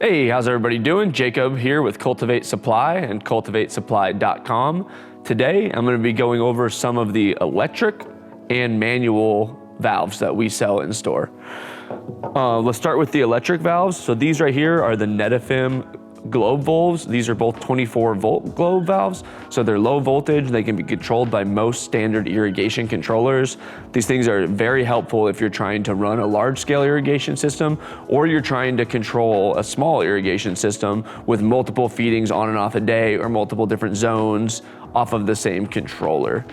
Hey, how's everybody doing? Jacob here with Cultivate Supply and cultivatesupply.com. Today, I'm going to be going over some of the electric and manual valves that we sell in store. Let's start with the electric valves. So these right here are the Netafim globe valves. These are both 24-volt globe valves. So they're low voltage. They can be controlled by most standard irrigation controllers. These things are very helpful if you're trying to run a large-scale irrigation system or you're trying to control a small irrigation system with multiple feedings on and off a day or multiple different zones off of the same controller.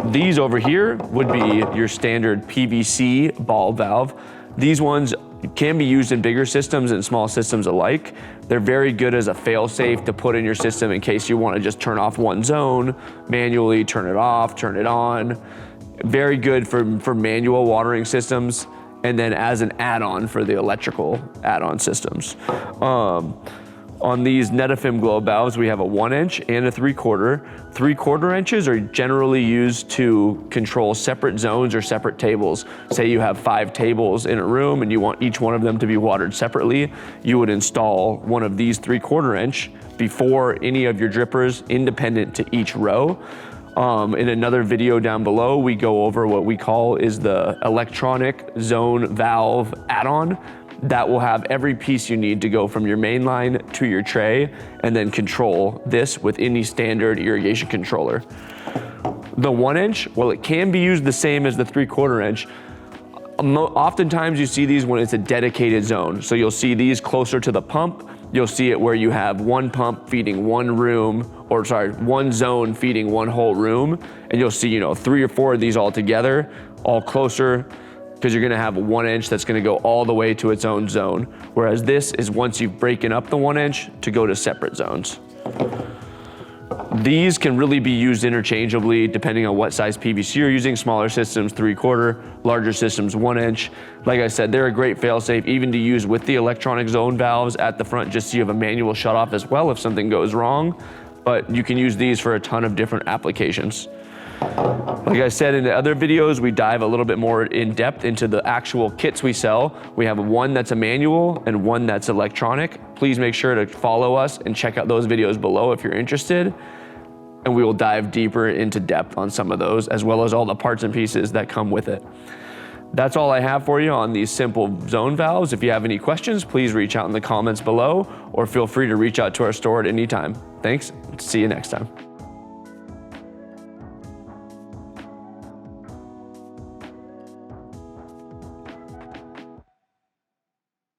These over here would be your standard PVC ball valve. These ones can be used in bigger systems and small systems alike. They're very good as a fail-safe to put in your system in case you want to just turn off one zone, manually turn it off, turn it on. Very good for manual watering systems, and then as an add-on for the electrical add-on systems. On these Netafim globe valves, we have a 1-inch and a 3/4. 3/4 inches are generally used to control separate zones or separate tables. Say you have 5 tables in a room and you want each one of them to be watered separately, you would install one of these 3/4 inch before any of your drippers, independent to each row. In another video down below, we go over what we call is the electronic zone valve add-on. That will have every piece you need to go from your main line to your tray and then control this with any standard irrigation controller. The 1-inch, well, it can be used the same as the 3/4 inch. Oftentimes you see these when it's a dedicated zone. So you'll see these closer to the pump. You'll see it where you have one pump feeding one room, or sorry, one zone feeding one whole room. And you'll see, 3 or 4 of these all together, all closer, because you're gonna have a 1-inch that's gonna go all the way to its own zone. Whereas this is once you've broken up the 1-inch to go to separate zones. These can really be used interchangeably depending on what size PVC you're using. Smaller systems, 3/4, larger systems, 1-inch. Like I said, they're a great fail-safe even to use with the electronic zone valves at the front, just so you have a manual shut-off as well if something goes wrong. But you can use these for a ton of different applications. Like I said in the other videos, we dive a little bit more in depth into the actual kits we sell. We have one that's a manual and one that's electronic. Please make sure to follow us and check out those videos below if you're interested. And we will dive deeper into depth on some of those, as well as all the parts and pieces that come with it. That's all I have for you on these simple zone valves. If you have any questions, please reach out in the comments below, or feel free to reach out to our store at any time. Thanks, see you next time.